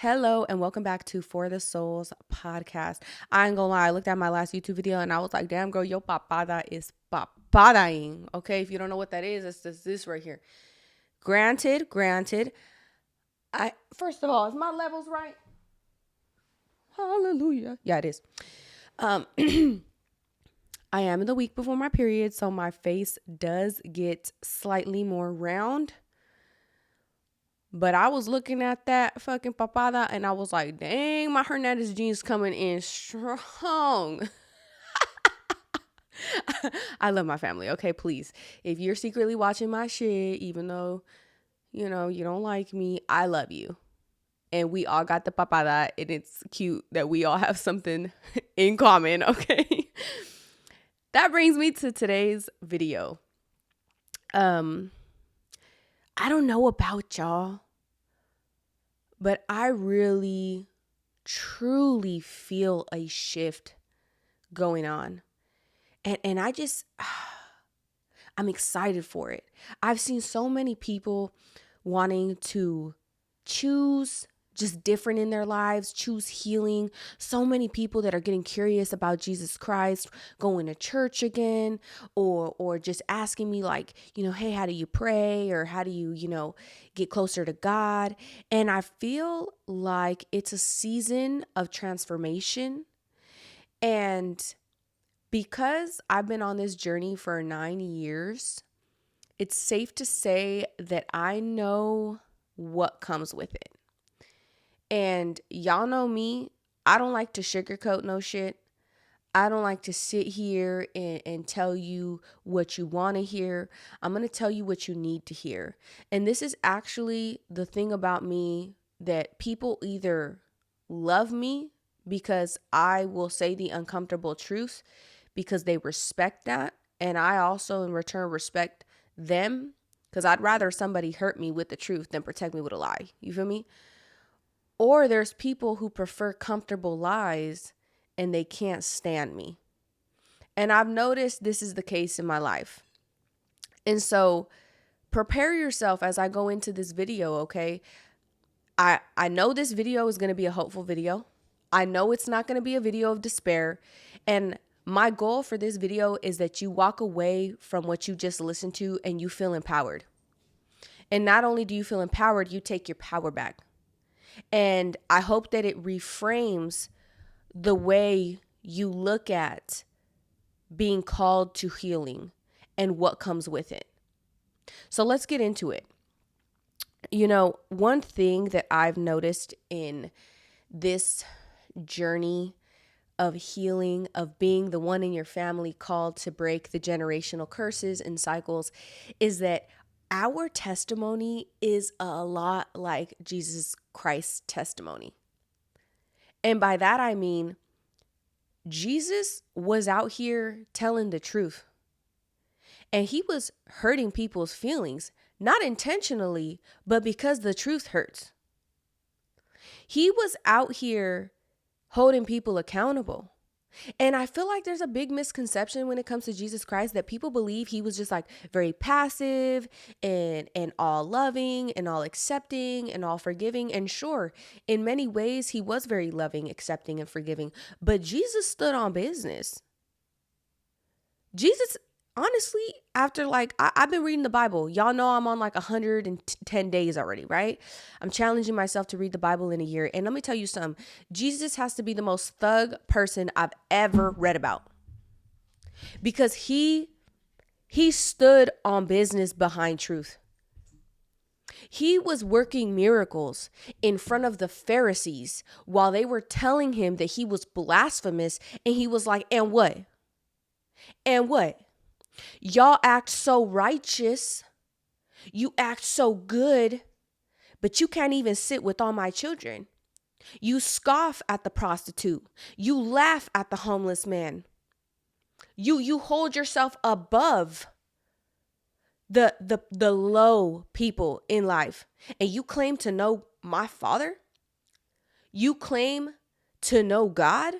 Hello and welcome back to For the Souls podcast. I ain't gonna lie, I looked at my last YouTube video and I was like, damn girl, your papada is papadaing. Okay, if you don't know what that is, it's just this right here. Granted. I first of all, is my levels right? Hallelujah. Yeah, it is. Um I am in the week before my period, so my face does get slightly more round. But I was looking at that fucking papada and I was like, dang, my Hernandez jeans coming in strong. I love my family. Okay, please. If you're secretly watching my shit, even though, you don't like me, I love you. And we all got the papada and it's cute that we all have something in common, okay? That brings me to today's video. I don't know about y'all, but I really, truly feel a shift going on. And I'm excited for it. I've seen so many people wanting to choose just different in their lives, choose healing. So many people that are getting curious about Jesus Christ, going to church again, or just asking me like, hey, how do you pray? Or how do you, get closer to God? And I feel like it's a season of transformation. And because I've been on this journey for 9 years, it's safe to say that I know what comes with it. And y'all know me, I don't like to sugarcoat no shit. I don't like to sit here and tell you what you want to hear. I'm going to tell you what you need to hear. And this is actually the thing about me that people either love me because I will say the uncomfortable truth because they respect that. And I also in return respect them because I'd rather somebody hurt me with the truth than protect me with a lie. You feel me? Or there's people who prefer comfortable lies and they can't stand me. And I've noticed this is the case in my life. And so prepare yourself as I go into this video, okay? I know this video is going to be a hopeful video. I know it's not going to be a video of despair. And my goal for this video is that you walk away from what you just listened to and you feel empowered. And not only do you feel empowered, you take your power back. And I hope that it reframes the way you look at being called to healing and what comes with it. So let's get into it. One thing that I've noticed in this journey of healing, of being the one in your family called to break the generational curses and cycles, is that our testimony is a lot like Jesus Christ's testimony. And by that, I mean, Jesus was out here telling the truth. And he was hurting people's feelings, not intentionally, but because the truth hurts. He was out here holding people accountable. And I feel like there's a big misconception when it comes to Jesus Christ that people believe he was just like very passive and all loving and all accepting and all forgiving. And sure, in many ways, he was very loving, accepting, and forgiving. But Jesus stood on business. Jesus, honestly, after I've been reading the Bible. Y'all know I'm on 110 days already, right? I'm challenging myself to read the Bible in a year. And let me tell you something. Jesus has to be the most thug person I've ever read about. Because he stood on business behind truth. He was working miracles in front of the Pharisees while they were telling him that he was blasphemous. And he was like, and what? And what? Y'all act so righteous. You act so good, but you can't even sit with all my children. You scoff at the prostitute. You laugh at the homeless man. You hold yourself above the low people in life. And you claim to know my Father? You claim to know God?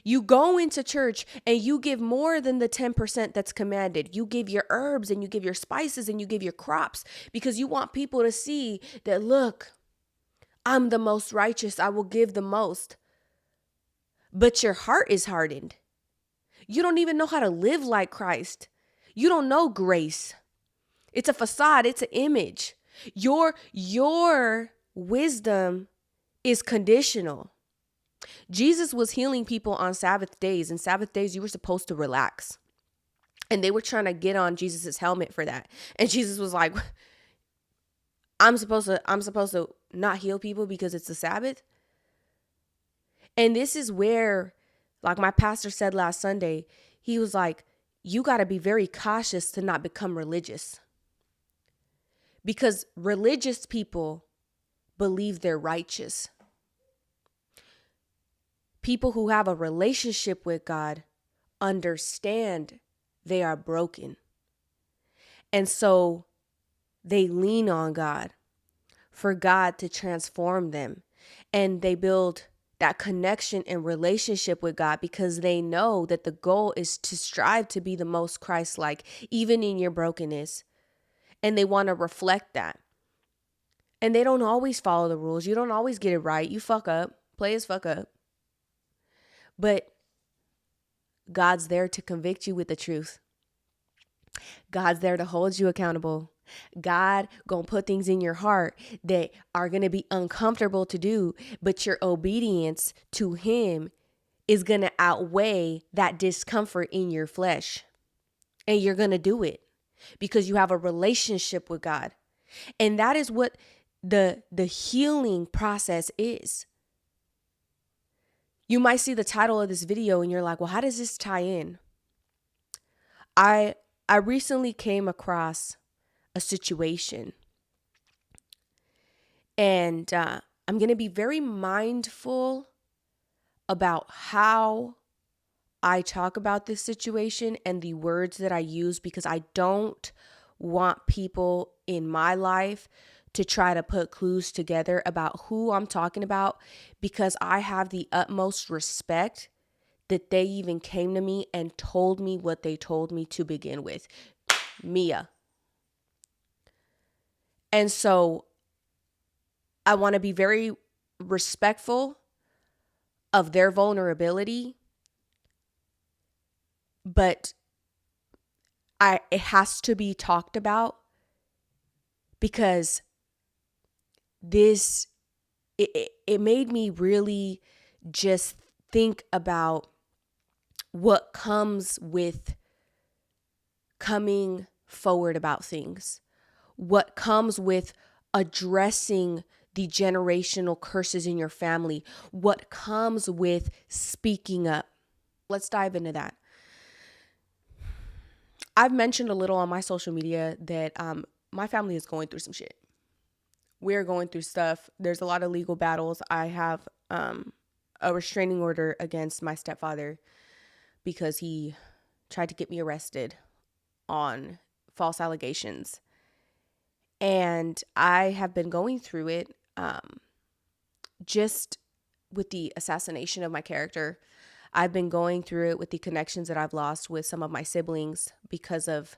You go into church and you give more than the 10% that's commanded. You give your herbs and you give your spices and you give your crops because you want people to see that, look, I'm the most righteous. I will give the most. But your heart is hardened. You don't even know how to live like Christ. You don't know grace. It's a facade. It's an image. Your wisdom is conditional. Jesus was healing people on Sabbath days, and Sabbath days you were supposed to relax. And they were trying to get on Jesus's helmet for that. And Jesus was like, I'm supposed to not heal people because it's the Sabbath. And this is where, like my pastor said last Sunday, he was like, you got to be very cautious to not become religious. Because religious people believe they're righteous. People who have a relationship with God understand they are broken. And so they lean on God for God to transform them. And they build that connection and relationship with God because they know that the goal is to strive to be the most Christ-like, even in your brokenness. And they want to reflect that. And they don't always follow the rules. You don't always get it right. You fuck up. Play as fuck up. But God's there to convict you with the truth. God's there to hold you accountable. God gonna put things in your heart that are gonna be uncomfortable to do, but your obedience to him is gonna outweigh that discomfort in your flesh. And you're gonna do it because you have a relationship with God. And that is what the healing process is. You might see the title of this video and you're like, well, how does this tie in? I recently came across a situation, and I'm going to be very mindful about how I talk about this situation and the words that I use, because I don't want people in my life to try to put clues together about who I'm talking about, because I have the utmost respect that they even came to me and told me what they told me to begin with. Mia. And so I want to be very respectful of their vulnerability, but it has to be talked about, because it made me really just think about what comes with coming forward about things, what comes with addressing the generational curses in your family, what comes with speaking up. Let's dive into that. I've mentioned a little on my social media that my family is going through some shit. We're going through stuff. There's a lot of legal battles. I have a restraining order against my stepfather because he tried to get me arrested on false allegations. And I have been going through it just with the assassination of my character. I've been going through it with the connections that I've lost with some of my siblings because of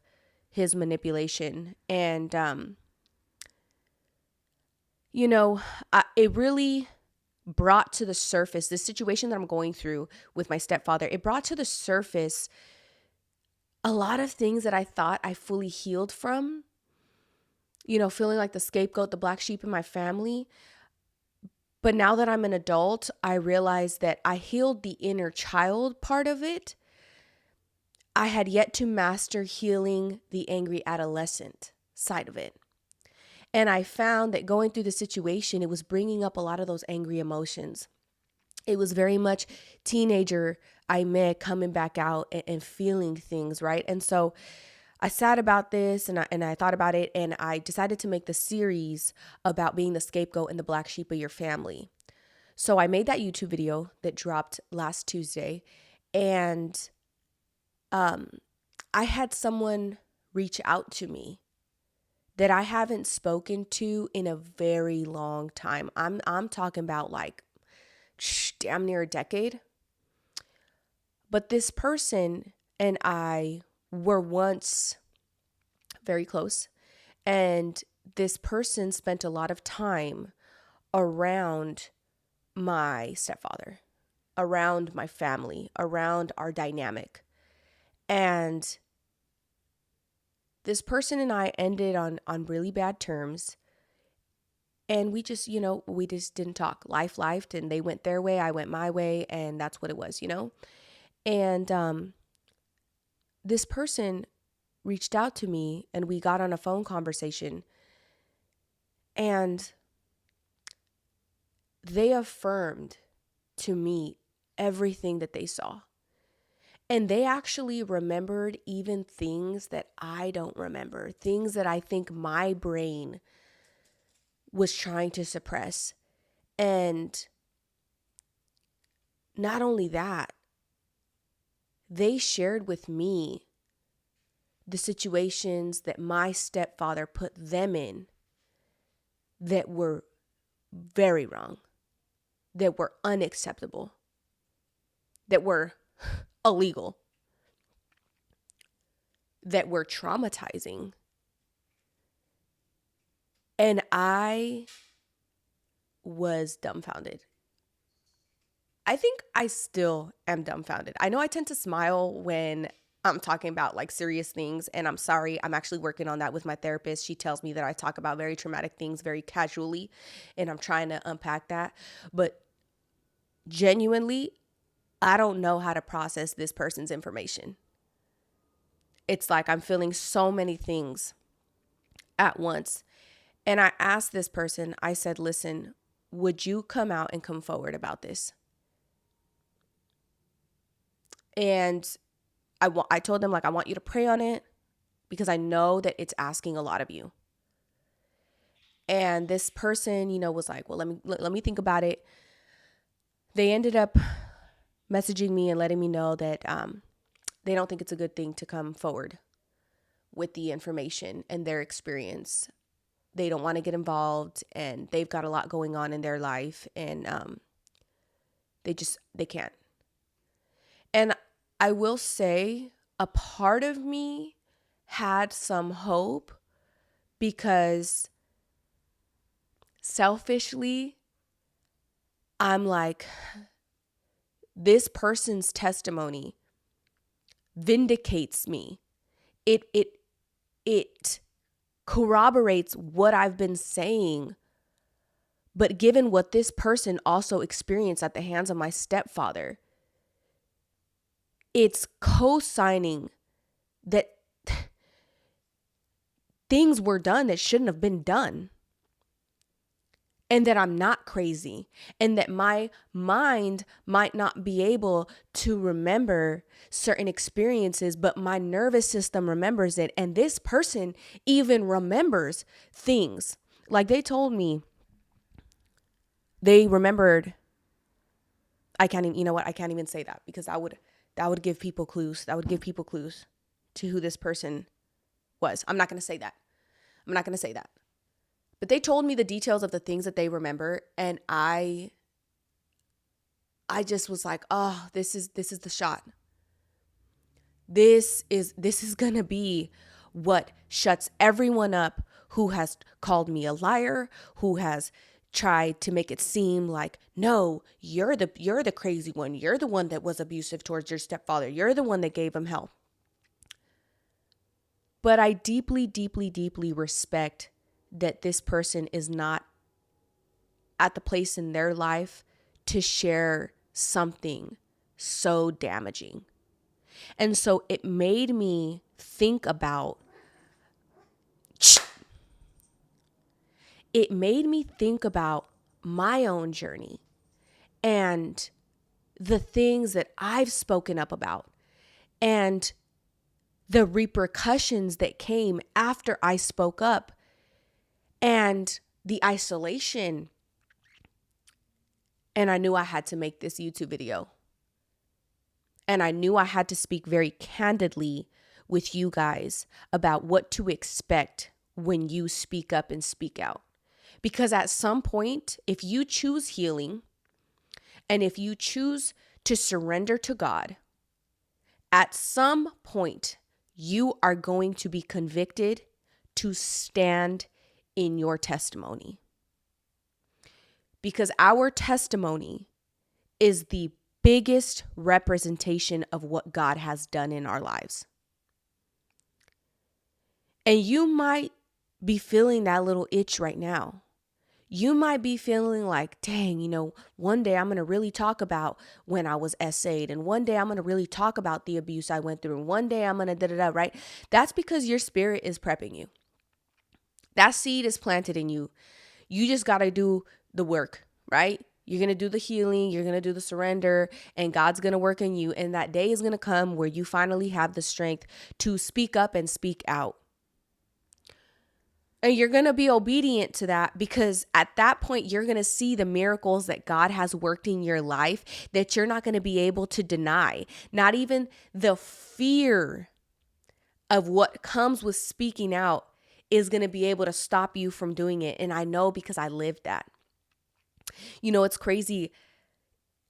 his manipulation. And, it really brought to the surface this situation that I'm going through with my stepfather. It brought to the surface a lot of things that I thought I fully healed from, feeling like the scapegoat, the black sheep in my family. But now that I'm an adult, I realize that I healed the inner child part of it. I had yet to master healing the angry adolescent side of it. And I found that going through the situation, it was bringing up a lot of those angry emotions. It was very much teenager Aimee coming back out and feeling things, right? And so I sat about this and I thought about it, and I decided to make the series about being the scapegoat and the black sheep of your family. So I made that YouTube video that dropped last Tuesday, and I had someone reach out to me that I haven't spoken to in a very long time. I'm talking about like damn near a decade. But this person and I were once very close, and this person spent a lot of time around my stepfather, around my family, around our dynamic. And this person and I ended on really bad terms. And we just, we just didn't talk. Life lifed, and they went their way, I went my way, and that's what it was. And this person reached out to me, and we got on a phone conversation, and they affirmed to me everything that they saw. And they actually remembered even things that I don't remember, things that I think my brain was trying to suppress. And not only that, they shared with me the situations that my stepfather put them in that were very wrong, that were unacceptable, that were illegal, that were traumatizing. And I was dumbfounded. I think I still am dumbfounded. I know I tend to smile when I'm talking about like serious things, and I'm sorry. I'm actually working on that with my therapist. She tells me that I talk about very traumatic things very casually, and I'm trying to unpack that. But genuinely, I don't know how to process this person's information. It's like I'm feeling so many things at once. And I asked this person, I said, listen, would you come out and come forward about this? And I told them, like, I want you to pray on it because I know that it's asking a lot of you. And this person, was like, well, let me think about it. They ended up messaging me and letting me know that they don't think it's a good thing to come forward with the information and their experience. They don't want to get involved, and they've got a lot going on in their life, and they can't. And I will say a part of me had some hope because selfishly, I'm like, this person's testimony vindicates me. It corroborates what I've been saying. But given what this person also experienced at the hands of my stepfather, it's co-signing that things were done that shouldn't have been done. And that I'm not crazy, and that my mind might not be able to remember certain experiences, but my nervous system remembers it. And this person even remembers things. Like they told me they remembered. I can't even, I can't even say that because that would give people clues. That would give people clues to who this person was. I'm not going to say that. But they told me the details of the things that they remember, and I just was like, oh, this is the shot. This is going to be what shuts everyone up who has called me a liar, who has tried to make it seem like, no, you're the crazy one. You're the one that was abusive towards your stepfather. You're the one that gave him hell. But I deeply, deeply, deeply respect that this person is not at the place in their life to share something so damaging. And so it made me think about my own journey and the things that I've spoken up about and the repercussions that came after I spoke up and the isolation. And I knew I had to make this YouTube video. And I knew I had to speak very candidly with you guys about what to expect when you speak up and speak out. Because at some point, if you choose healing and if you choose to surrender to God, at some point, you are going to be convicted to stand in your testimony. because our testimony is the biggest representation of what God has done in our lives. And you might be feeling that little itch right now. You might be feeling like, dang, one day I'm going to really talk about when I was essayed, and one day I'm going to really talk about the abuse I went through, and one day I'm going to da-da-da, right? That's because your spirit is prepping you. That seed is planted in you. You just got to do the work, right? You're going to do the healing, you're going to do the surrender, and God's going to work in you. And that day is going to come where you finally have the strength to speak up and speak out. And you're going to be obedient to that, because at that point, you're going to see the miracles that God has worked in your life that you're not going to be able to deny. Not even the fear of what comes with speaking out is going to be able to stop you from doing it. And I know, because I lived that. It's crazy.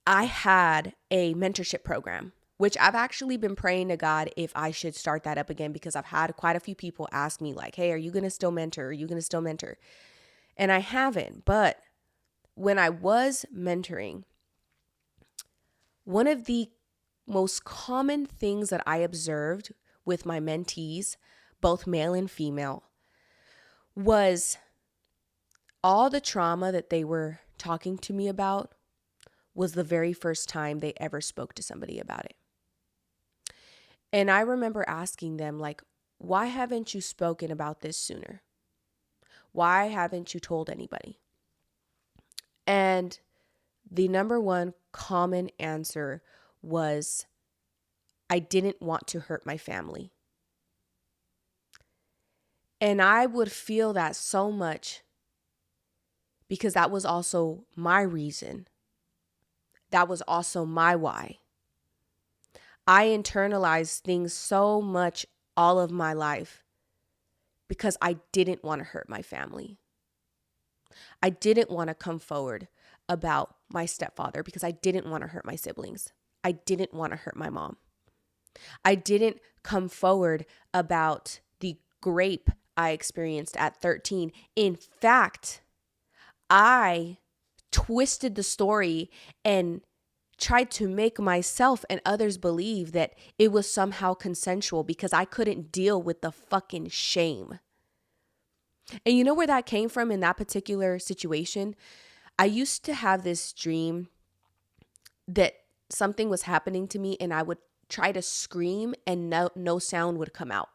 I had a mentorship program, which I've actually been praying to God if I should start that up again, because I've had quite a few people ask me like, hey, are you going to still mentor? Are you going to still mentor? And I haven't. But when I was mentoring, one of the most common things that I observed with my mentees, both male and female, was all the trauma that they were talking to me about was the very first time they ever spoke to somebody about it. And I remember asking them, like, why haven't you spoken about this sooner? Why haven't you told anybody? And the number one common answer was, I didn't want to hurt my family. And I would feel that so much, because that was also my reason. That was also my why. I internalized things so much all of my life because I didn't want to hurt my family. I didn't want to come forward about my stepfather because I didn't want to hurt my siblings. I didn't want to hurt my mom. I didn't come forward about the grape I experienced at 13. In fact, I twisted the story and tried to make myself and others believe that it was somehow consensual because I couldn't deal with the fucking shame. And you know where that came from in that particular situation? I used to have this dream that something was happening to me and I would try to scream and no sound would come out.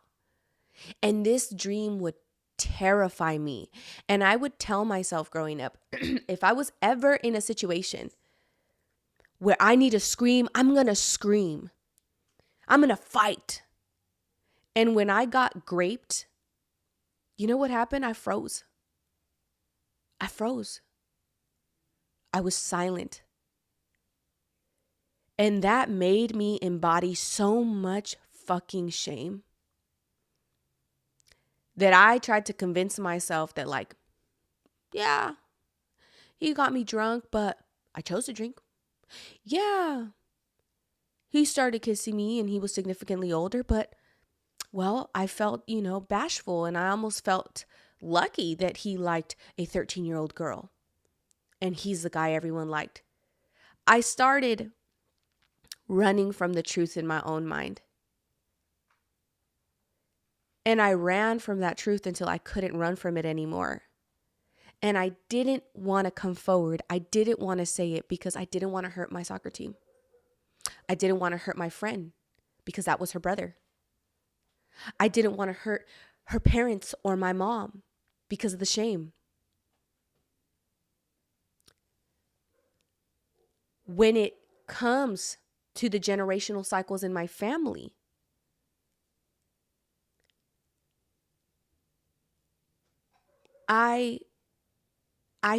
And this dream would terrify me. And I would tell myself growing up, if I was ever in a situation where I need to scream, I'm going to scream. I'm going to fight. And when I got graped, you know what happened? I froze. I was silent. And that made me embody so much fucking shame that I tried to convince myself that, like, yeah, he got me drunk, but I chose to drink. Yeah, he started kissing me and he was significantly older, but, well, I felt, bashful, and I almost felt lucky that he liked a 13-year-old girl and he's the guy everyone liked. I started running from the truth in my own mind. And I ran from that truth until I couldn't run from it anymore. And I didn't want to come forward. I didn't want to say it because I didn't want to hurt my soccer team. I didn't want to hurt my friend because that was her brother. I didn't want to hurt her parents or my mom because of the shame. When it comes to the generational cycles in my family, I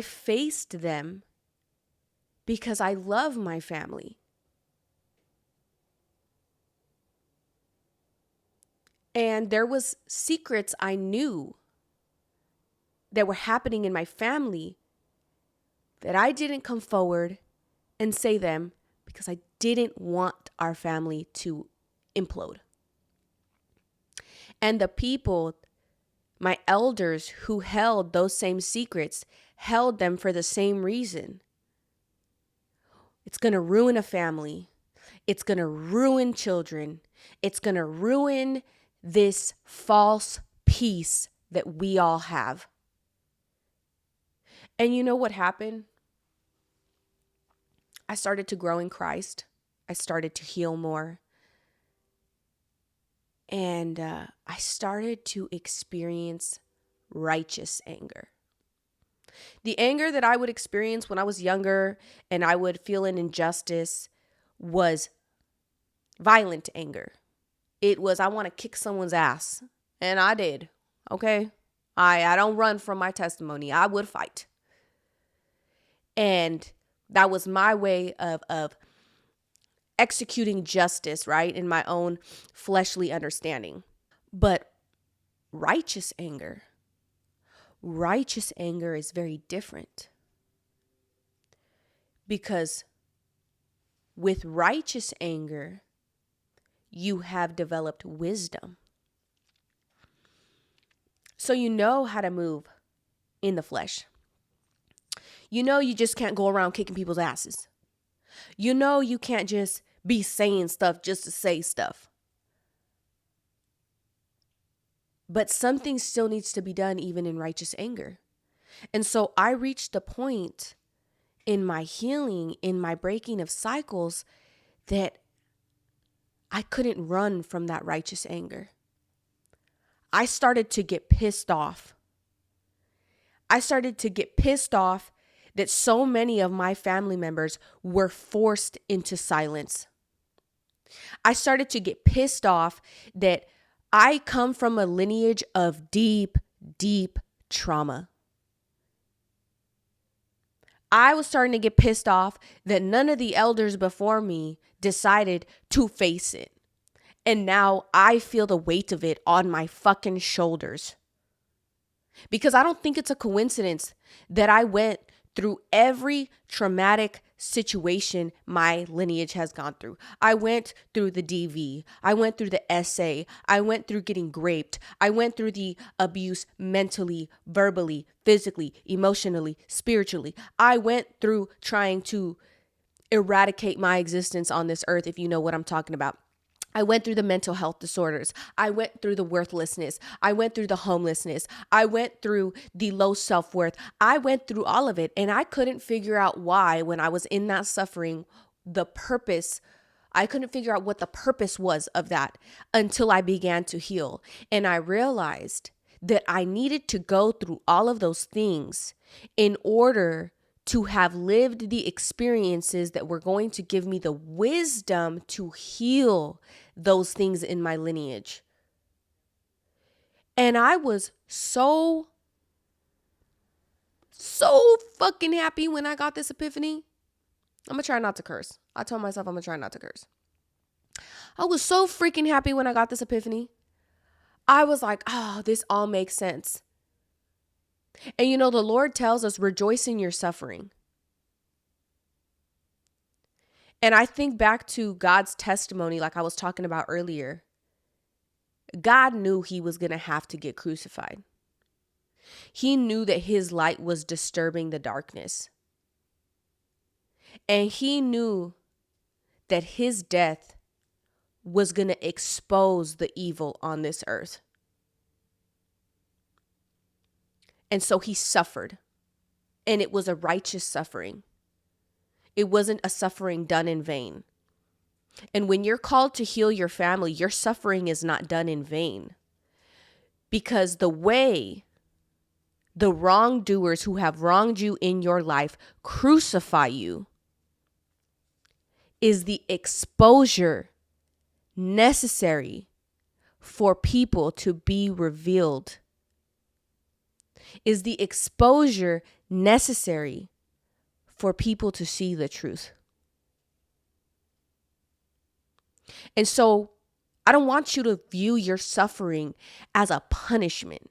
faced them because I love my family. And there was secrets I knew that were happening in my family that I didn't come forward and say them because I didn't want our family to implode. And the people, My elders who held those same secrets held them for the same reason. It's going to ruin a family. It's going to ruin children. It's going to ruin this false peace that we all have. And you know what happened? I started to grow in Christ. I started to heal more. And I started to experience righteous anger. The anger that I would experience when I was younger and I would feel an injustice was violent anger. It was, I want to kick someone's ass. And I did. Okay. I don't run from my testimony. I would fight. And that was my way of executing justice, right? In my own fleshly understanding. But righteous anger is very different. Because with righteous anger, you have developed wisdom. So you know how to move in the flesh. You know you just can't go around kicking people's asses. You know you can't just be saying stuff just to say stuff. But something still needs to be done even in righteous anger. And so I reached a point in my healing, in my breaking of cycles, that I couldn't run from that righteous anger. I started to get pissed off. I started to get pissed off that so many of my family members were forced into silence. I started to get pissed off that I come from a lineage of deep, deep trauma. I was starting to get pissed off that none of the elders before me decided to face it. And now I feel the weight of it on my fucking shoulders. Because I don't think it's a coincidence that I went through every traumatic situation my lineage has gone through. I went through the DV. I went through the SA. I went through getting raped. I went through the abuse mentally, verbally, physically, emotionally, spiritually. I went through trying to eradicate my existence on this earth, if you know what I'm talking about. I went through the mental health disorders. I went through the worthlessness. I went through the homelessness. I went through the low self-worth. I went through all of it. And I couldn't figure out why, when I was in that suffering, I couldn't figure out what the purpose was of that until I began to heal. And I realized that I needed to go through all of those things in order to have lived the experiences that were going to give me the wisdom to heal those things in my lineage. And I was so fucking happy when I got this epiphany. I'm gonna try not to curse. I told myself I'm gonna try not to curse. I was so freaking happy when I got this epiphany. I was like, oh, this all makes sense. And you know, the Lord tells us, rejoice in your suffering. And I think back to God's testimony, like I was talking about earlier. God knew he was going to have to get crucified. He knew that his light was disturbing the darkness. And he knew that his death was going to expose the evil on this earth. And so he suffered, and it was a righteous suffering. It wasn't a suffering done in vain. And when you're called to heal your family, your suffering is not done in vain. Because the way the wrongdoers who have wronged you in your life crucify you is the exposure necessary for people to be revealed. Is the exposure necessary for people to see the truth. And so I don't want you to view your suffering as a punishment.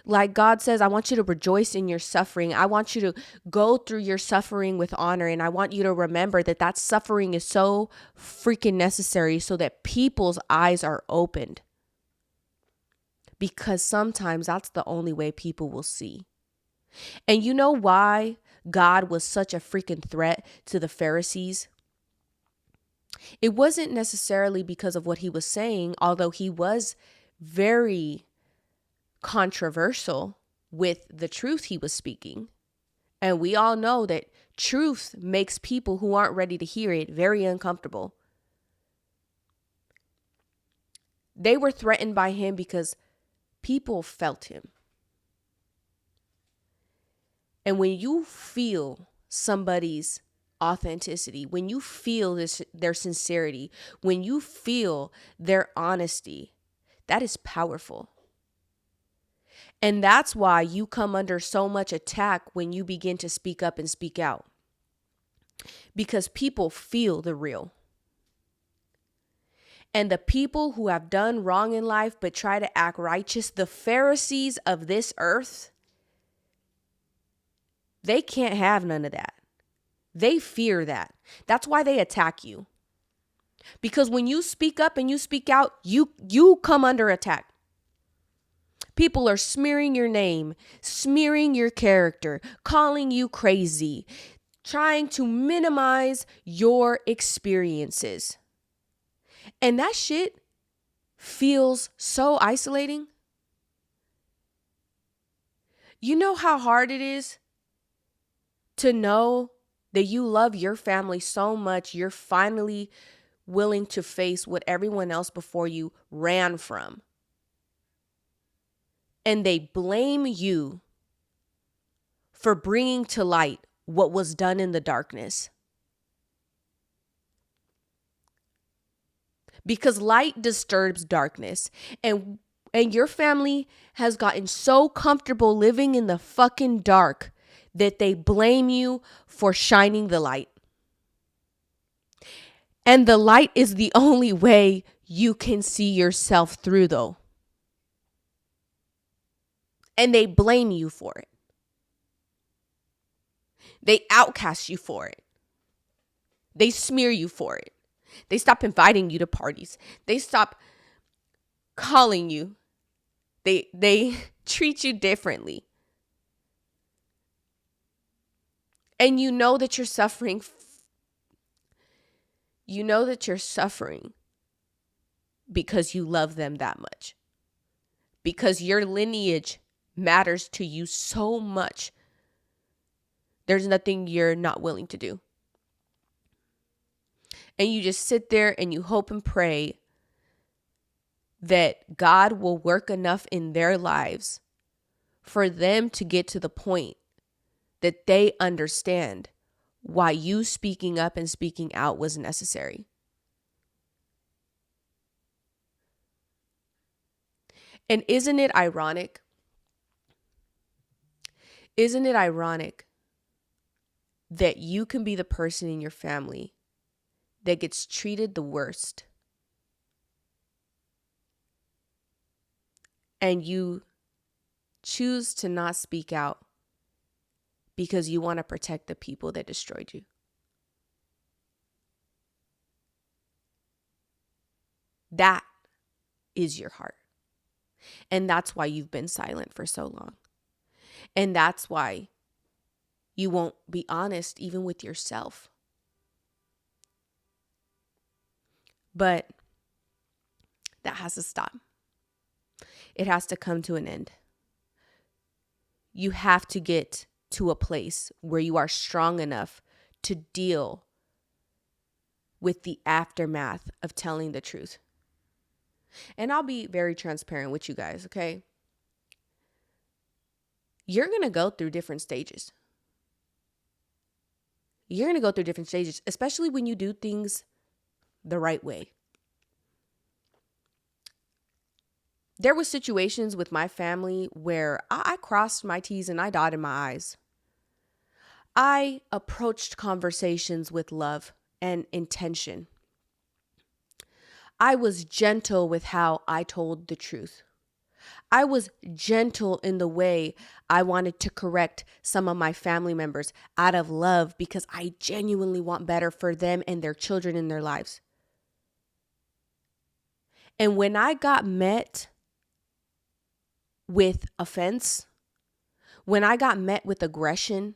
Like God says, I want you to rejoice in your suffering. I want you to go through your suffering with honor. And I want you to remember that that suffering is so freaking necessary so that people's eyes are opened. because sometimes that's the only way people will see. And you know why God was such a freaking threat to the Pharisees? It wasn't necessarily because of what he was saying, although he was very controversial with the truth he was speaking. And we all know that truth makes people who aren't ready to hear it very uncomfortable. They were threatened by him because people felt him. And when you feel somebody's authenticity, when you feel their sincerity, when you feel their honesty, that is powerful. And that's why you come under so much attack when you begin to speak up and speak out. Because people feel the real. And the people who have done wrong in life but try to act righteous, the Pharisees of this earth, they can't have none of that. They fear that. That's why they attack you. Because when you speak up and you speak out, you come under attack. People are smearing your name, smearing your character, calling you crazy, trying to minimize your experiences. And that shit feels so isolating. You know how hard it is to know that you love your family so much, you're finally willing to face what everyone else before you ran from. And they blame you for bringing to light what was done in the darkness. Because light disturbs darkness. And your family has gotten so comfortable living in the fucking dark that they blame you for shining the light. And the light is the only way you can see yourself through, though. And they blame you for it. They outcast you for it. They smear you for it. They stop inviting you to parties. They stop calling you. They treat you differently. And you know that you're suffering. You know that you're suffering because you love them that much. Because your lineage matters to you so much. There's nothing you're not willing to do. And you just sit there and you hope and pray that God will work enough in their lives for them to get to the point that they understand why you speaking up and speaking out was necessary. And isn't it ironic? Isn't it ironic that you can be the person in your family that gets treated the worst, and you choose to not speak out because you want to protect the people that destroyed you? That is your heart. And that's why you've been silent for so long. And that's why you won't be honest even with yourself. But that has to stop. It has to come to an end. You have to get to a place where you are strong enough to deal with the aftermath of telling the truth. And I'll be very transparent with you guys, okay? You're going to go through different stages. You're going to go through different stages, especially when you do things the right way. There were situations with my family where I crossed my T's and I dotted my I's. I approached conversations with love and intention. I was gentle with how I told the truth. I was gentle in the way I wanted to correct some of my family members out of love because I genuinely want better for them and their children in their lives. And when I got met with offense, when I got met with aggression,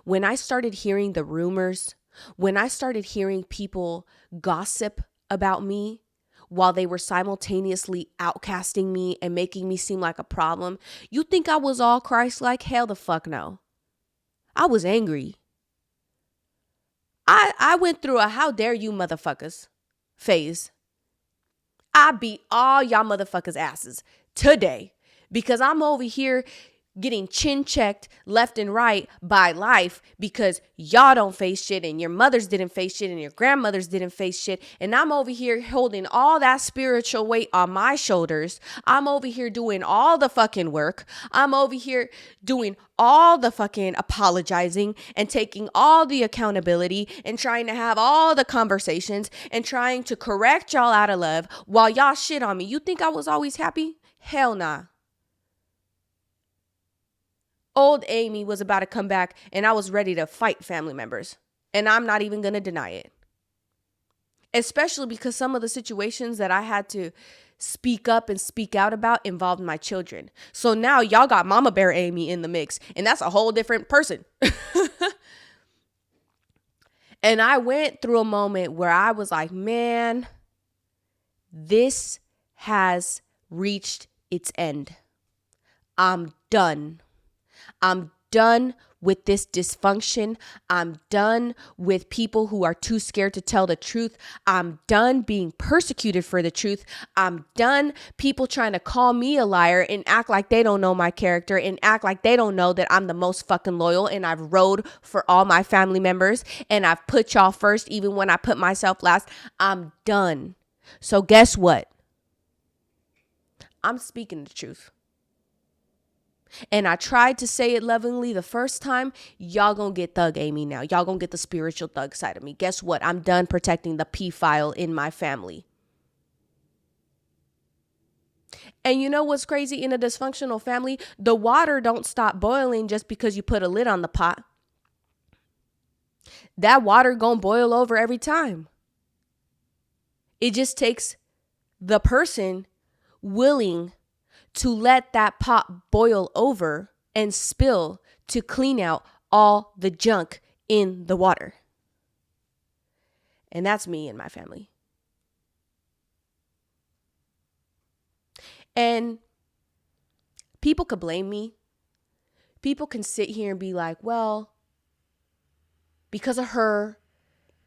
when I started hearing the rumors, when I started hearing people gossip about me while they were simultaneously outcasting me and making me seem like a problem, you think I was all Christ-like? Hell the fuck no. I was angry. I went through a how dare you motherfuckers phase. I beat all y'all motherfuckers asses today because I'm over here getting chin checked left and right by life because y'all don't face shit and your mothers didn't face shit and your grandmothers didn't face shit. And I'm over here holding all that spiritual weight on my shoulders. I'm over here doing all the fucking work. I'm over here doing all the fucking apologizing and taking all the accountability and trying to have all the conversations and trying to correct y'all out of love while y'all shit on me. You think I was always happy? Hell nah. Old Amy was about to come back and I was ready to fight family members. And I'm not even going to deny it. Especially because some of the situations that I had to speak up and speak out about involved my children. So now y'all got Mama Bear Amy in the mix. And that's a whole different person. And I went through a moment where I was like, man, this has reached its end. I'm done. I'm done with this dysfunction. I'm done with people who are too scared to tell the truth. I'm done being persecuted for the truth. I'm done people trying to call me a liar and act like they don't know my character and act like they don't know that I'm the most fucking loyal and I've rode for all my family members and I've put y'all first even when I put myself last. I'm done. So guess what? I'm speaking the truth. And I tried to say it lovingly the first time. Y'all gonna get thug Amy now. Y'all gonna get the spiritual thug side of me. Guess what? I'm done protecting the P-file in my family. And you know what's crazy? In a dysfunctional family, the water don't stop boiling just because you put a lid on the pot. That water gonna boil over every time. It just takes the person willing to let that pot boil over and spill to clean out all the junk in the water. And that's me and my family. And people could blame me. People can sit here and be like, well, because of her,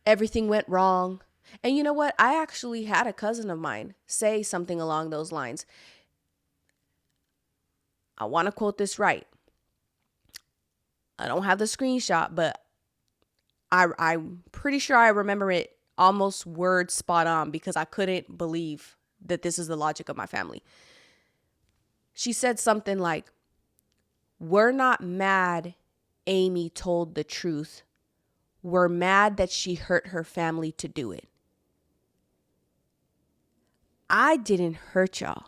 everything went wrong. And you know what? I actually had a cousin of mine say something along those lines. I want to quote this right. I don't have the screenshot, but I'm pretty sure I remember it almost word spot on because I couldn't believe that this is the logic of my family. She said something like, we're not mad Amy told the truth. We're mad that she hurt her family to do it. I didn't hurt y'all.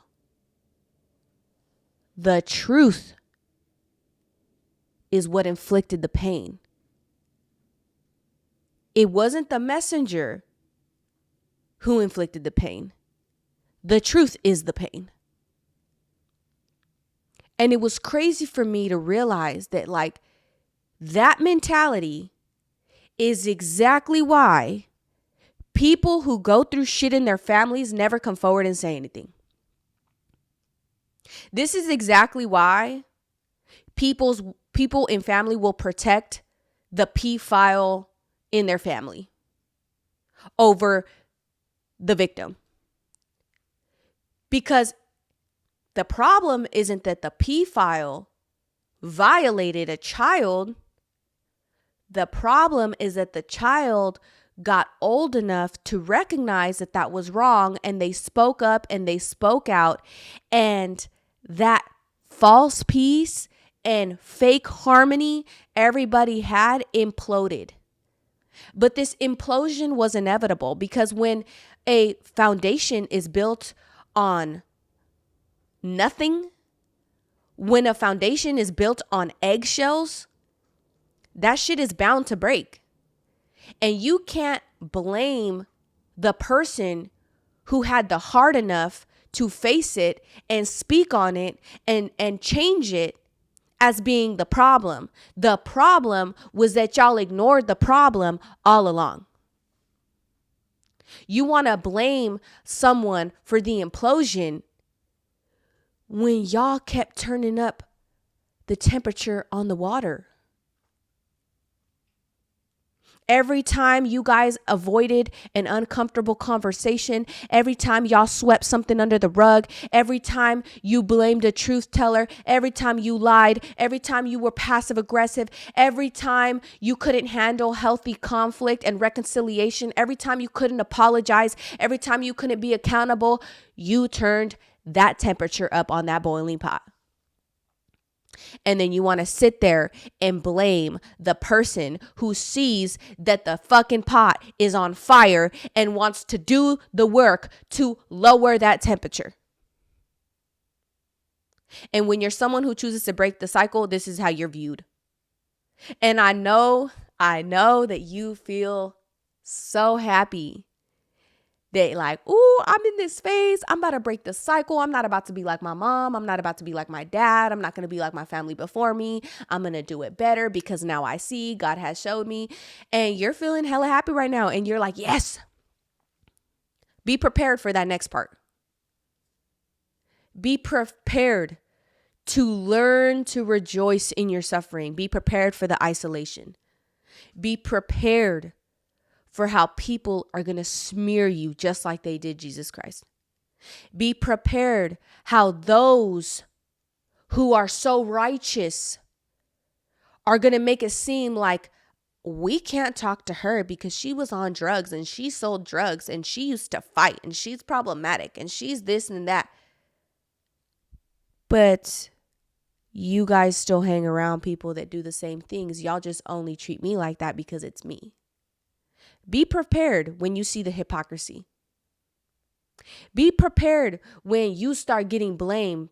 The truth is what inflicted the pain. It wasn't the messenger who inflicted the pain. The truth is the pain. And it was crazy for me to realize that like that mentality is exactly why people who go through shit in their families never come forward and say anything. This is exactly why people in family will protect the P-file in their family over the victim. Because the problem isn't that the P-file violated a child. The problem is that the child got old enough to recognize that that was wrong and they spoke up and they spoke out, and that false peace and fake harmony everybody had imploded. But this implosion was inevitable because when a foundation is built on nothing, when a foundation is built on eggshells, that shit is bound to break. And you can't blame the person who had the heart enough to face it and speak on it and change it as being the problem. The problem was that y'all ignored the problem all along. You want to blame someone for the implosion when y'all kept turning up the temperature on the water. Every time you guys avoided an uncomfortable conversation, every time y'all swept something under the rug, every time you blamed a truth teller, every time you lied, every time you were passive aggressive, every time you couldn't handle healthy conflict and reconciliation, every time you couldn't apologize, every time you couldn't be accountable, you turned that temperature up on that boiling pot. And then you want to sit there and blame the person who sees that the fucking pot is on fire and wants to do the work to lower that temperature. And when you're someone who chooses to break the cycle, this is how you're viewed. And I know that you feel so happy that like, ooh, I'm in this phase. I'm about to break the cycle. I'm not about to be like my mom. I'm not about to be like my dad. I'm not going to be like my family before me. I'm going to do it better because now I see God has showed me. And you're feeling hella happy right now. And you're like, yes. Be prepared for that next part. Be prepared to learn to rejoice in your suffering. Be prepared for the isolation. Be prepared for how people are going to smear you just like they did Jesus Christ. Be prepared how those who are so righteous are going to make it seem like we can't talk to her because she was on drugs and she sold drugs and she used to fight and she's problematic and she's this and that. But you guys still hang around people that do the same things. Y'all just only treat me like that because it's me. Be prepared when you see the hypocrisy. Be prepared when you start getting blamed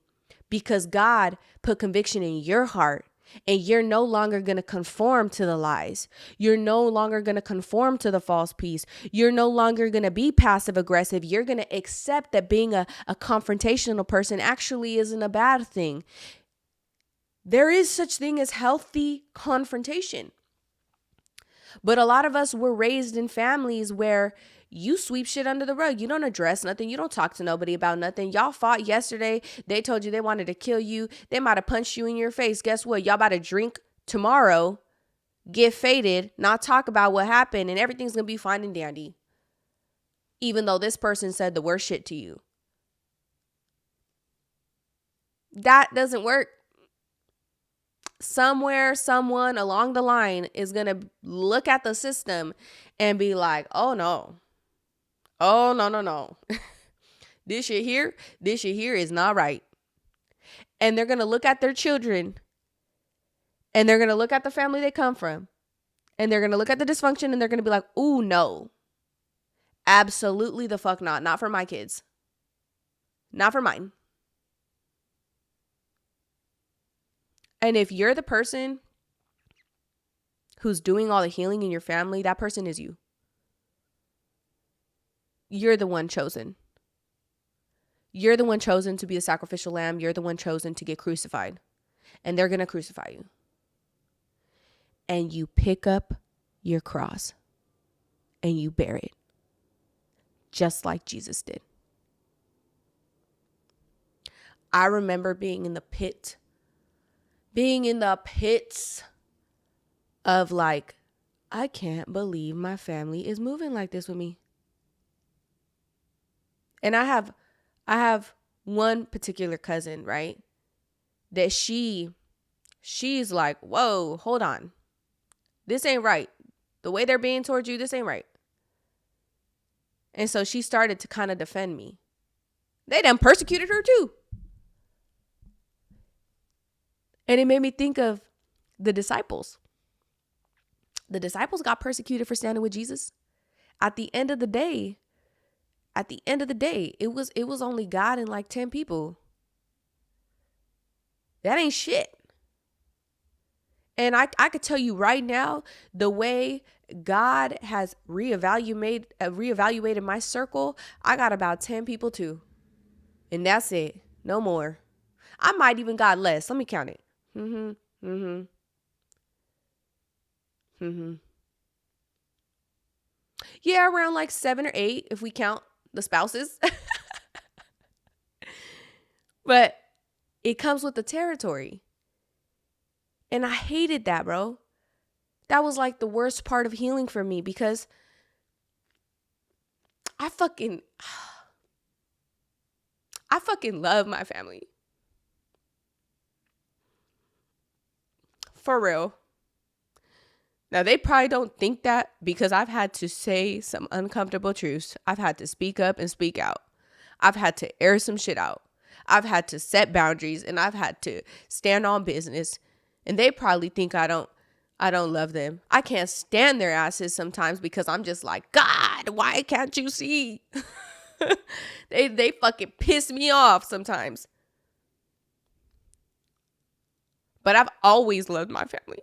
because God put conviction in your heart and you're no longer going to conform to the lies. You're no longer going to conform to the false peace. You're no longer going to be passive aggressive. You're going to accept that being a confrontational person actually isn't a bad thing. There is such thing as healthy confrontation. But a lot of us were raised in families where you sweep shit under the rug. You don't address nothing. You don't talk to nobody about nothing. Y'all fought yesterday. They told you they wanted to kill you. They might have punched you in your face. Guess what? Y'all about to drink tomorrow, get faded, not talk about what happened, and everything's going to be fine and dandy. Even though this person said the worst shit to you. That doesn't work. Somewhere, someone along the line is going to look at the system and be like, oh no. Oh, no. This shit here is not right. And they're going to look at their children and they're going to look at the family they come from and they're going to look at the dysfunction and they're going to be like, ooh, no. Absolutely the fuck not. Not for my kids. Not for mine. And if you're the person who's doing all the healing in your family, that person is you. You're the one chosen. You're the one chosen to be the sacrificial lamb. You're the one chosen to get crucified. And they're going to crucify you. And you pick up your cross and you bear it. Just like Jesus did. I remember being in the pits of like, I can't believe my family is moving like this with me. And I have one particular cousin, right? That she's like, whoa, hold on. This ain't right. The way they're being towards you, this ain't right. And so she started to kind of defend me. They done persecuted her too. And it made me think of the disciples. The disciples got persecuted for standing with Jesus. At the end of the day, it was only God and like 10 people. That ain't shit. And I could tell you right now, the way God has reevaluated my circle, I got about 10 people too. And that's it. No more. I might even got less. Let me count it. Yeah, around like 7 or 8 if we count the spouses. But it comes with the territory. And I hated that, bro. That was like the worst part of healing for me because I fucking love my family. For real. Now, they probably don't think that because I've had to say some uncomfortable truths. I've had to speak up and speak out. I've had to air some shit out. I've had to set boundaries and I've had to stand on business. And they probably think I don't love them. I can't stand their asses sometimes because I'm just like, God, why can't you see? They fucking piss me off sometimes. But I've always loved my family.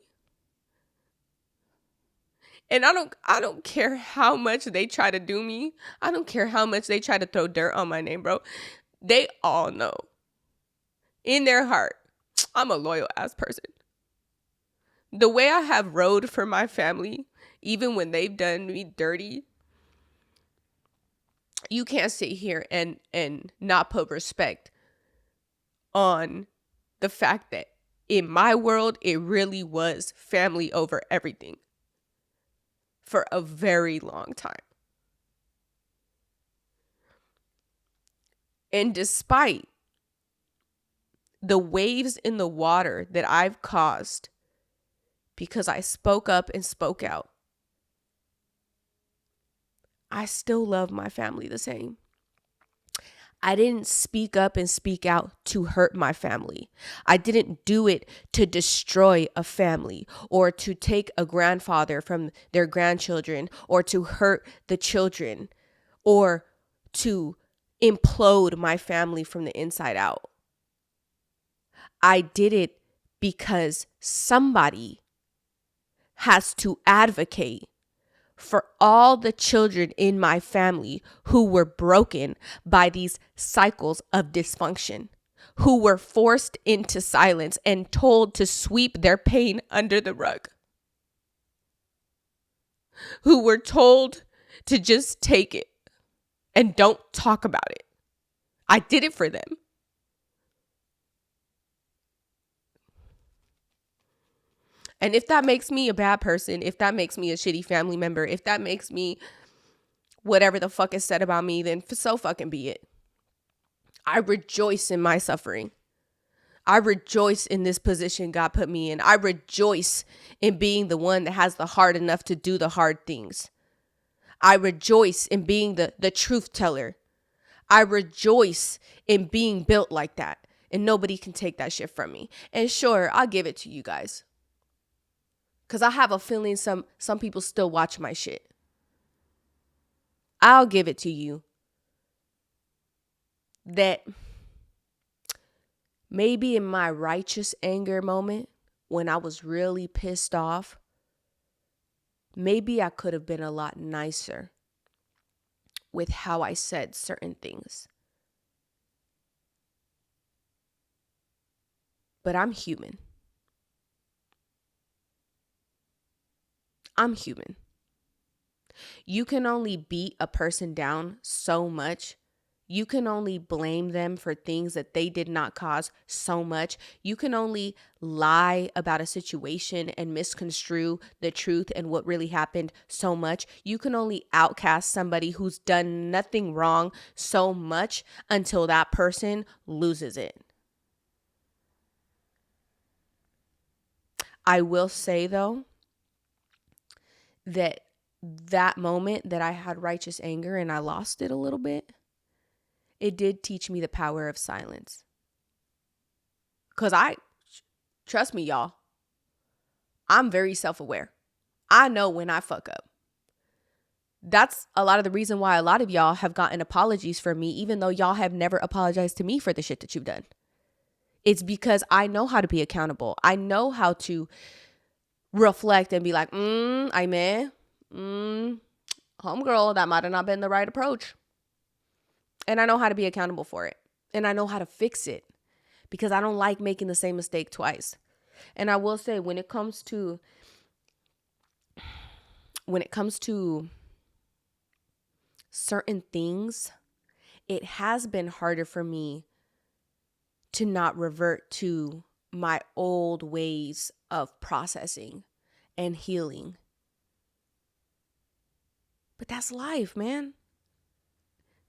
And I don't care how much they try to do me. I don't care how much they try to throw dirt on my name, bro. They all know in their heart, I'm a loyal ass person. The way I have rode for my family, even when they've done me dirty, you can't sit here and not put respect on the fact that in my world, it really was family over everything for a very long time. And despite the waves in the water that I've caused because I spoke up and spoke out, I still love my family the same. I didn't speak up and speak out to hurt my family. I didn't do it to destroy a family or to take a grandfather from their grandchildren or to hurt the children or to implode my family from the inside out. I did it because somebody has to advocate for all the children in my family who were broken by these cycles of dysfunction, who were forced into silence and told to sweep their pain under the rug, who were told to just take it and don't talk about it. I did it for them. And if that makes me a bad person, if that makes me a shitty family member, if that makes me whatever the fuck is said about me, then so fucking be it. I rejoice in my suffering. I rejoice in this position God put me in. I rejoice in being the one that has the heart enough to do the hard things. I rejoice in being the truth teller. I rejoice in being built like that. And nobody can take that shit from me. And sure, I'll give it to you guys. Because I have a feeling some people still watch my shit. I'll give it to you that maybe in my righteous anger moment, when I was really pissed off, maybe I could have been a lot nicer with how I said certain things. But I'm human. I'm human. You can only beat a person down so much. You can only blame them for things that they did not cause so much. You can only lie about a situation and misconstrue the truth and what really happened so much. You can only outcast somebody who's done nothing wrong so much until that person loses it. I will say, though, that moment that I had righteous anger and I lost it a little bit, it did teach me the power of silence. Because trust me, y'all, I'm very self-aware. I know when I fuck up. That's a lot of the reason why a lot of y'all have gotten apologies from me, even though y'all have never apologized to me for the shit that you've done. It's because I know how to be accountable. I know how to reflect and be like, I may, homegirl, that might have not been the right approach. And I know how to be accountable for it. And I know how to fix it because I don't like making the same mistake twice. And I will say when it comes to certain things, it has been harder for me to not revert to my old ways of processing and healing. But that's life, man.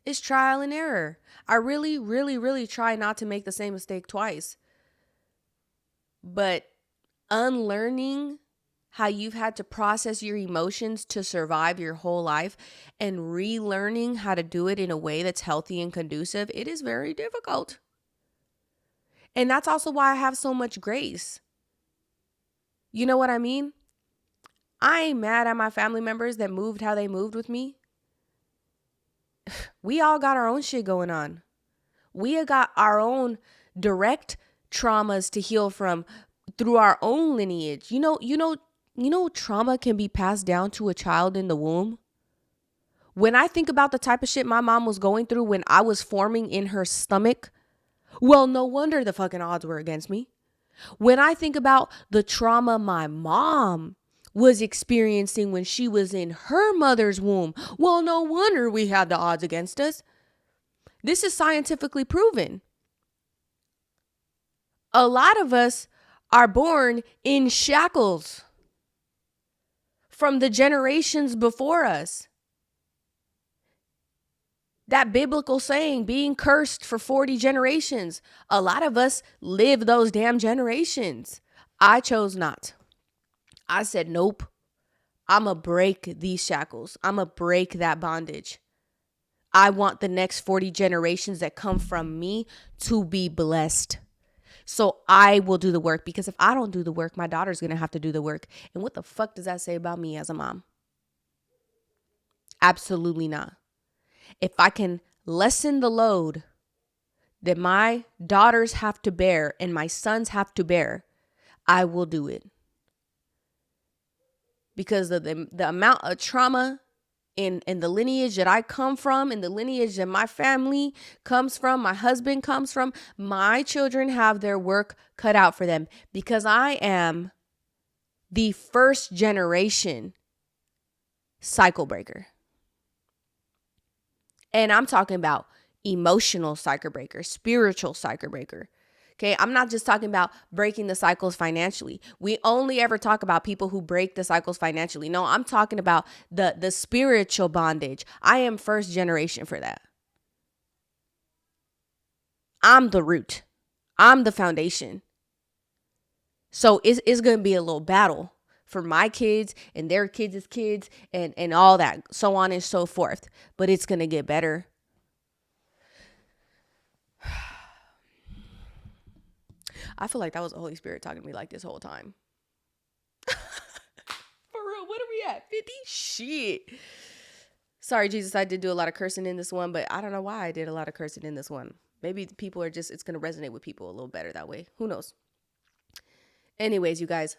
It's trial and error. I really, really, really try not to make the same mistake twice. But unlearning how you've had to process your emotions to survive your whole life and relearning how to do it in a way that's healthy and conducive, it is very difficult. And that's also why I have so much grace. You know what I mean? I ain't mad at my family members that moved how they moved with me. We all got our own shit going on. We got our own direct traumas to heal from through our own lineage. You know, trauma can be passed down to a child in the womb. When I think about the type of shit my mom was going through when I was forming in her stomach, well, no wonder the fucking odds were against me. When I think about the trauma my mom was experiencing when she was in her mother's womb, well, no wonder we had the odds against us. This is scientifically proven. A lot of us are born in shackles from the generations before us. That biblical saying, being cursed for 40 generations. A lot of us live those damn generations. I chose not. I said, nope. I'm going to break these shackles. I'm going to break that bondage. I want the next 40 generations that come from me to be blessed. So I will do the work, because if I don't do the work, my daughter's going to have to do the work. And what the fuck does that say about me as a mom? Absolutely not. If I can lessen the load that my daughters have to bear and my sons have to bear, I will do it. Because of the amount of trauma in the lineage that I come from, in the lineage that my family comes from, my husband comes from, my children have their work cut out for them, because I am the first generation cycle breaker. And I'm talking about emotional cycle breaker, spiritual cycle breaker. Okay, I'm not just talking about breaking the cycles financially. We only ever talk about people who break the cycles financially. No, I'm talking about the spiritual bondage. I am first generation for that. I'm the root. I'm the foundation. So it's going to be a little battle for my kids and their kids' kids and all that, so on and so forth. But it's going to get better. I feel like that was the Holy Spirit talking to me like this whole time. For real, what are we at? 50? Shit. Sorry, Jesus, I did do a lot of cursing in this one, but I don't know why I did a lot of cursing in this one. Maybe people are just, it's going to resonate with people a little better that way. Who knows? Anyways, you guys,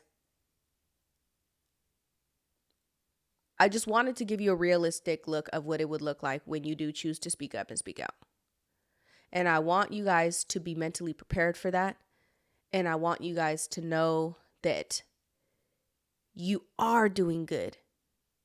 I just wanted to give you a realistic look of what it would look like when you do choose to speak up and speak out. And I want you guys to be mentally prepared for that. And I want you guys to know that you are doing good.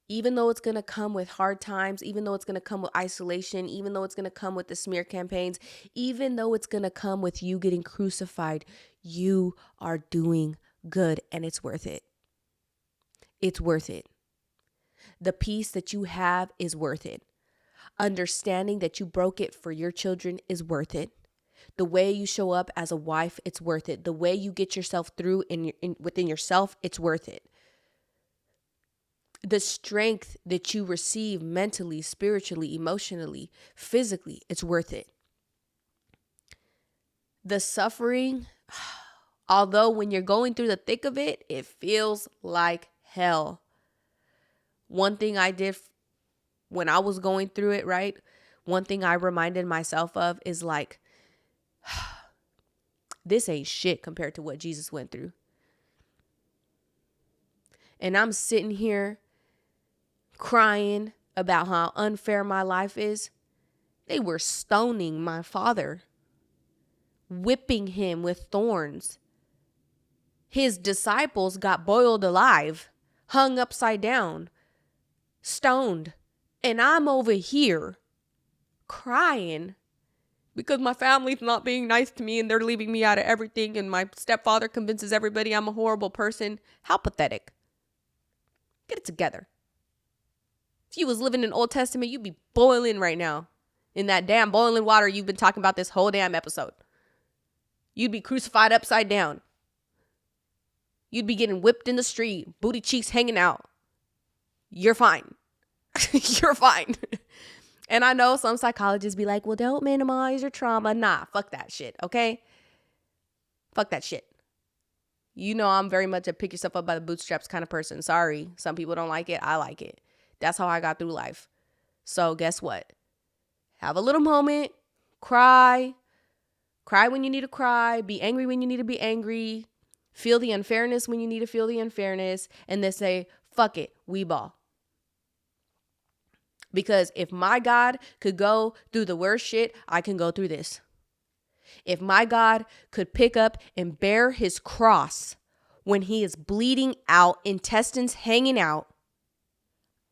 Even though it's going to come with hard times, even though it's going to come with isolation, even though it's going to come with the smear campaigns, even though it's going to come with you getting crucified, you are doing good, and it's worth it. It's worth it. The peace that you have is worth it. Understanding that you broke it for your children is worth it. The way you show up as a wife, it's worth it. The way you get yourself through within yourself, it's worth it. The strength that you receive mentally, spiritually, emotionally, physically, it's worth it. The suffering, although when you're going through the thick of it, it feels like hell. One thing I did when I was going through it, right? One thing I reminded myself of is like, this ain't shit compared to what Jesus went through. And I'm sitting here crying about how unfair my life is. They were stoning my father. whipping him with thorns. His disciples got boiled alive, hung upside down, stoned. And I'm over here crying because my family's not being nice to me and they're leaving me out of everything. And my stepfather convinces everybody I'm a horrible person. How pathetic. Get it together. If you was living in Old Testament, you'd be boiling right now in that damn boiling water you've been talking about this whole damn episode. You'd be crucified upside down. You'd be getting whipped in the street, booty cheeks hanging out. You're fine. You're fine. And I know some psychologists be like, well, don't minimize your trauma. Nah, fuck that shit, okay? Fuck that shit. You know I'm very much a pick yourself up by the bootstraps kind of person. Sorry. Some people don't like it. I like it. That's how I got through life. So guess what? Have a little moment. Cry. Cry when you need to cry. Be angry when you need to be angry. Feel the unfairness when you need to feel the unfairness. And then say, fuck it. We ball. Because if my God could go through the worst shit, I can go through this. If my God could pick up and bear his cross when he is bleeding out, intestines hanging out,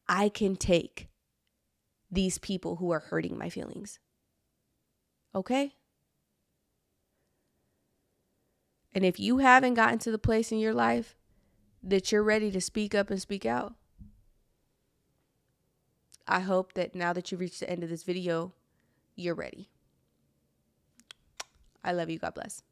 I can take these people who are hurting my feelings. Okay? And if you haven't gotten to the place in your life that you're ready to speak up and speak out, I hope that now that you've reached the end of this video, you're ready. I love you. God bless.